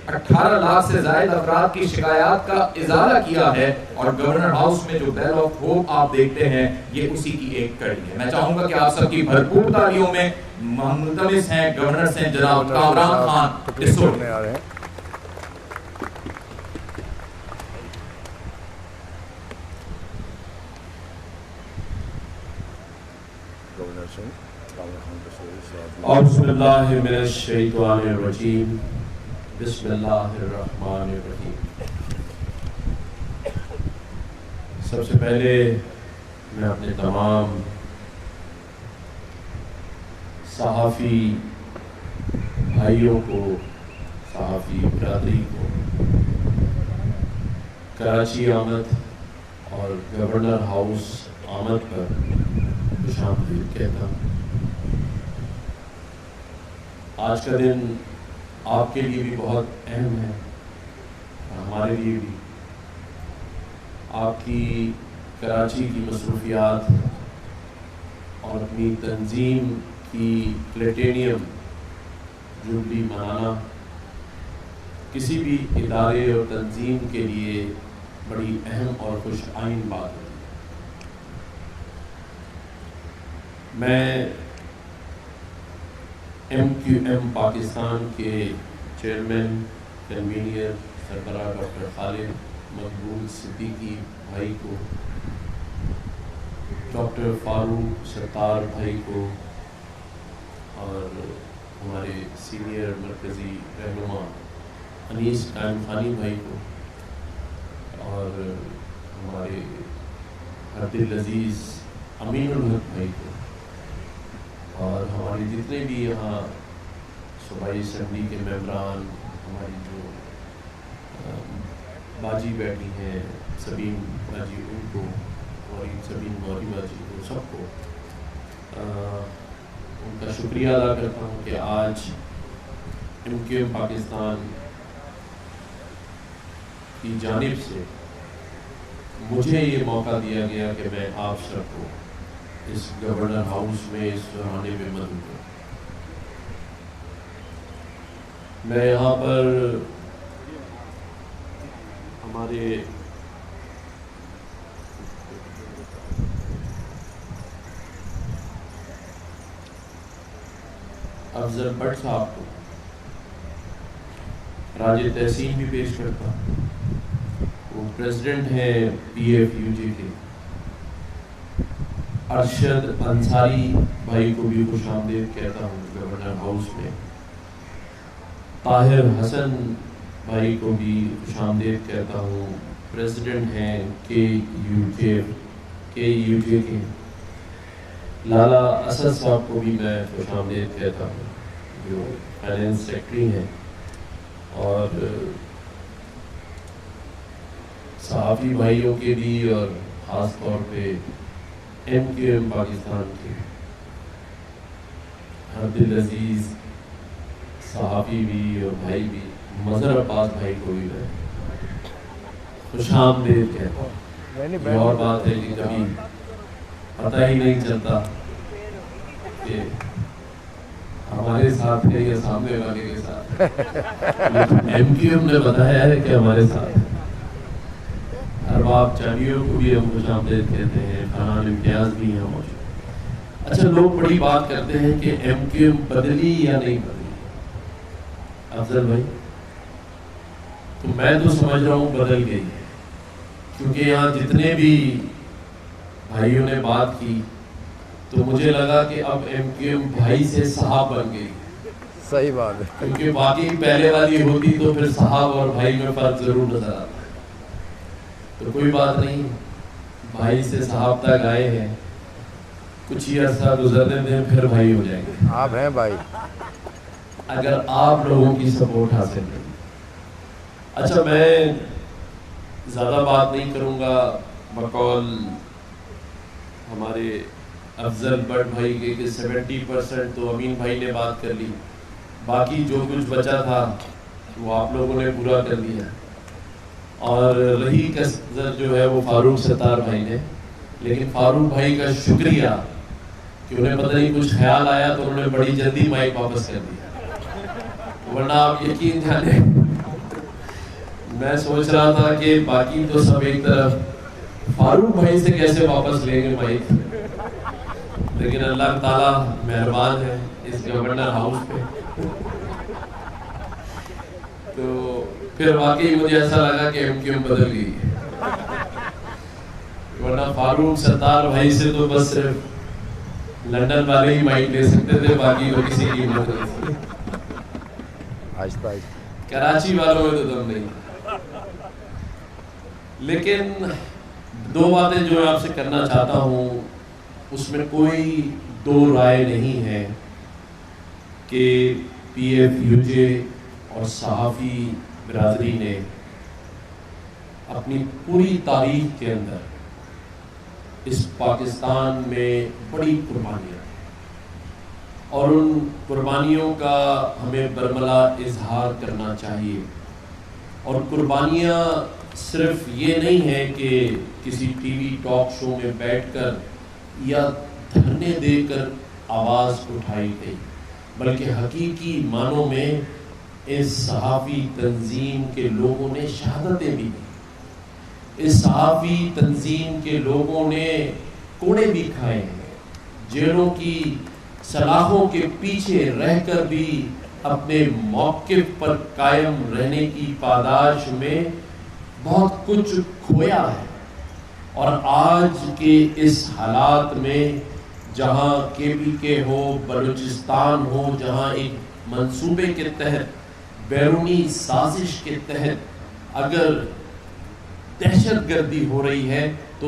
18 لاکھ سے زائد افراد کی شکایات کا ازالہ کیا ہے، اور گورنر ہاؤس میں جو بیل آف ہوپ آپ دیکھتے ہیں یہ اسی کی ایک کڑی ہے۔ میں چاہوں گا کہ آپ سب کی بھرپور تالیوں میں ملتمس ہیں گورنر سے جناب کامران خان ڈسو۔ اعوذ باللہ من الشیطان الرجیم، بسم اللہ الرحمن الرحیم۔ سب سے پہلے میں اپنے تمام صحافی بھائیوں کو، صحافی برادری کو کراچی آمد اور گورنر ہاؤس آمد پر خوش آمدید کہتا ہوں۔ آج کا دن آپ کے لیے بھی بہت اہم ہے اور ہمارے لیے بھی۔ آپ کی کراچی کی مصروفیات اور اپنی تنظیم کی پلیٹینیم جوبلی منانا کسی بھی ادارے اور تنظیم کے لیے بڑی اہم اور خوش آئین بات ہے۔ میں ایم کیو ایم پاکستان کے چیئرمین کنوینر سربراہ ڈاکٹر خالد مقبول صدیقی بھائی کو، ڈاکٹر فاروق ستار بھائی کو، اور ہمارے سینئر مرکزی رہنما انیس قائم خانی بھائی کو، اور ہمارے عبدالعزیز امین الحق بھائی کو، اور ہمارے جتنے بھی یہاں صوبائی اسمبلی کے ممبران، ہماری جو باجی بیٹھی ہیں سبین باجی، ان کو، اور سبین گوری باجی کو، سب کو ان کا شکریہ ادا کرتا ہوں کہ آج ایم کیو ایم پاکستان کی جانب سے مجھے یہ موقع دیا گیا کہ میں آپ سب کو اس گورنر ہاؤس میں اس سرانے میں مدعو کروں۔ میں یہاں پر ہمارے افضل بٹ صاحب کو راج تحسین بھی پیش کرتا ہوں۔ وہ پریزیڈنٹ ہیں پی ایف یو جے کے۔ ارشد انصاری بھائی کو بھی خوش آمدید کہتا ہوں گورنر ہاؤس میں۔ طاہر حسن بھائی کو بھی خوش آمدید کہتا ہوں، پریزیڈنٹ ہیں کے یو جے کے۔ لالا اسد صاحب کو بھی میں خوش آمدید کہتا ہوں جو فائنینس سیکرٹری ہیں، اور صحافی بھائیوں کے بھی، اور خاص طور پہ ایم کیو ایم پاکستان کے عبدالعزیز صحافی بھی اور بھائی بھی، مظہر عباس بھائی کو بھی میں خوش آمدید کہتا ہوں۔ یہ اور بات ہے کہ کبھی پتہ ہی نہیں چلتا کہ ہمارے ساتھ ہے یا سامنے والے کے ساتھ، لیکن ایم کیو ایم نے بتایا ہے کہ ہمارے ساتھ۔ ارباب چانیوں کو بھی ہم خوش آمدید کہتے ہیں، فرحان امتیاز بھی ہیں موجود۔ اچھا، لوگ بڑی بات کرتے ہیں کہ ایم کیو ایم بدلی یا نہیں بدلی۔ افضل بھائی، تو میں تو سمجھ رہا ہوں بدل گئی ہے، کیونکہ یہاں جتنے بھی بھائیوں نے بات کی تو مجھے لگا کہ اب ایم کیو ایم بھائی سے صاحب بن گئی۔ صحیح بات ہے، کیونکہ باقی پہلے والی ہوتی تو پھر صاحب اور بھائی میں فرق ضرور نظر آتا۔ تو کوئی بات نہیں، بھائی سے صاحب تک آئے ہیں، کچھ ہی عرصہ گزرنے دیں پھر بھائی ہو جائیں گے۔ آپ ہیں بھائی، اگر آپ لوگوں کی سپورٹ حاصل کریں۔ اچھا، میں زیادہ بات نہیں کروں گا، بقول ہمارے افضل بٹ بھائی کے کہ 70% تو امین بھائی نے بات کر لی، باقی جو کچھ بچا تھا وہ آپ لوگوں نے پورا کر لیا، اور رہی کسر جو ہے وہ فاروق ستار بھائی نے۔ لیکن فاروق بھائی کا شکریہ کہ انہیں پتہ نہیں کچھ خیال آیا تو انہوں نے بڑی جلدی مائک واپس کر دیا، ورنہ آپ یقین جانیں میں سوچ رہا تھا کہ باقی تو سب ایک طرف فاروق بھائی سے کیسے واپس لیں گے مائک، لیکن اللہ تعالیٰ مہربان ہے اس گورنر ہاؤس پہ، تو پھر واقعی مجھے ایسا لگا کہ ایم کیو ایم بدل گئی، ورنہ فاروق ستار بھائی سے تو بس صرف لندن والے ہی مائک لے سکتے تھے، باقی تو کسی کی ہمت نہیں تھی، کراچی والوں میں تو دم نہیں۔ لیکن دو باتیں جو میں آپ سے کرنا چاہتا ہوں، اس میں کوئی دو رائے نہیں ہے کہ پی ایف یو جے اور صحافی برادری نے اپنی پوری تاریخ کے اندر اس پاکستان میں بڑی قربانیاں، اور ان قربانیوں کا ہمیں برملا اظہار کرنا چاہیے، اور قربانیاں صرف یہ نہیں ہے کہ کسی ٹی وی ٹاک شو میں بیٹھ کر یا دھرنے دے کر آواز اٹھائی گئی، بلکہ حقیقی معنوں میں اس صحافی تنظیم کے لوگوں نے شہادتیں بھی دی، اس صحافی تنظیم کے لوگوں نے کوڑے بھی کھائے ہیں، جیلوں کی سلاخوں کے پیچھے رہ کر بھی اپنے موقف پر قائم رہنے کی پاداش میں بہت کچھ کھویا ہے، اور آج کے اس حالات میں جہاں کے پی کے ہو، بلوچستان ہو، جہاں ایک منصوبے کے تحت، بیرونی سازش کے تحت اگر دہشت گردی ہو رہی ہے تو